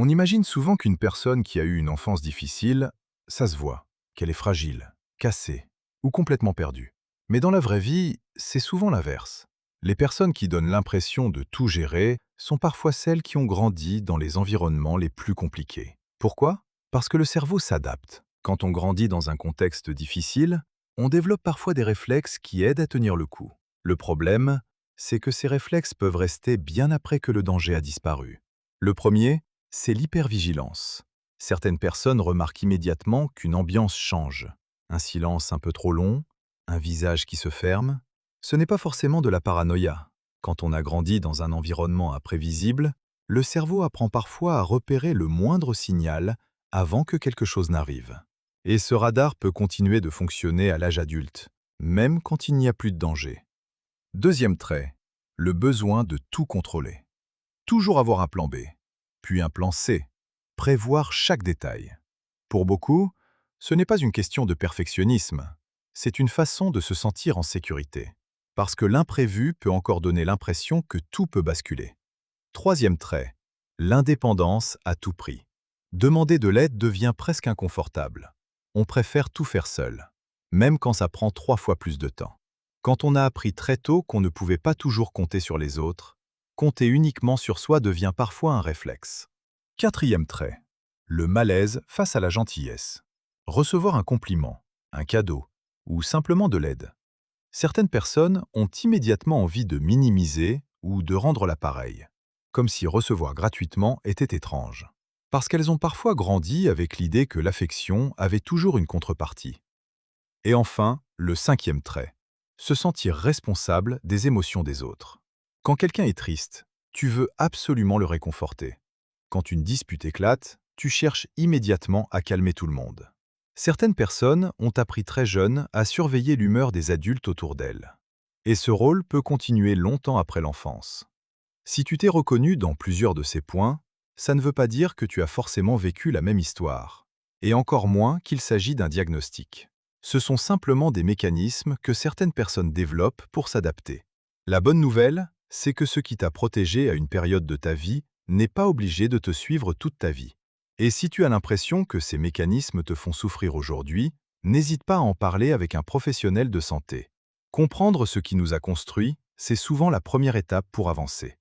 On imagine souvent qu'une personne qui a eu une enfance difficile, ça se voit, qu'elle est fragile, cassée ou complètement perdue. Mais dans la vraie vie, c'est souvent l'inverse. Les personnes qui donnent l'impression de tout gérer sont parfois celles qui ont grandi dans les environnements les plus compliqués. Pourquoi? Parce que le cerveau s'adapte. Quand on grandit dans un contexte difficile, on développe parfois des réflexes qui aident à tenir le coup. Le problème, c'est que ces réflexes peuvent rester bien après que le danger a disparu. Le premier, c'est l'hypervigilance. Certaines personnes remarquent immédiatement qu'une ambiance change. Un silence un peu trop long, un visage qui se ferme. Ce n'est pas forcément de la paranoïa. Quand on a grandi dans un environnement imprévisible, le cerveau apprend parfois à repérer le moindre signal avant que quelque chose n'arrive. Et ce radar peut continuer de fonctionner à l'âge adulte, même quand il n'y a plus de danger. Deuxième trait, le besoin de tout contrôler. Toujours avoir un plan B, puis un plan C, prévoir chaque détail. Pour beaucoup, ce n'est pas une question de perfectionnisme, c'est une façon de se sentir en sécurité, parce que l'imprévu peut encore donner l'impression que tout peut basculer. Troisième trait, l'indépendance à tout prix. Demander de l'aide devient presque inconfortable. On préfère tout faire seul, même quand ça prend 3 fois plus de temps. Quand on a appris très tôt qu'on ne pouvait pas toujours compter sur les autres, compter uniquement sur soi devient parfois un réflexe. Quatrième trait, le malaise face à la gentillesse. Recevoir un compliment, un cadeau ou simplement de l'aide. Certaines personnes ont immédiatement envie de minimiser ou de rendre l'appareil, comme si recevoir gratuitement était étrange. Parce qu'elles ont parfois grandi avec l'idée que l'affection avait toujours une contrepartie. Et enfin, le cinquième trait, se sentir responsable des émotions des autres. Quand quelqu'un est triste, tu veux absolument le réconforter. Quand une dispute éclate, tu cherches immédiatement à calmer tout le monde. Certaines personnes ont appris très jeunes à surveiller l'humeur des adultes autour d'elles. Et ce rôle peut continuer longtemps après l'enfance. Si tu t'es reconnu dans plusieurs de ces points, ça ne veut pas dire que tu as forcément vécu la même histoire, et encore moins qu'il s'agit d'un diagnostic. Ce sont simplement des mécanismes que certaines personnes développent pour s'adapter. La bonne nouvelle, c'est que ce qui t'a protégé à une période de ta vie n'est pas obligé de te suivre toute ta vie. Et si tu as l'impression que ces mécanismes te font souffrir aujourd'hui, n'hésite pas à en parler avec un professionnel de santé. Comprendre ce qui nous a construits, c'est souvent la première étape pour avancer.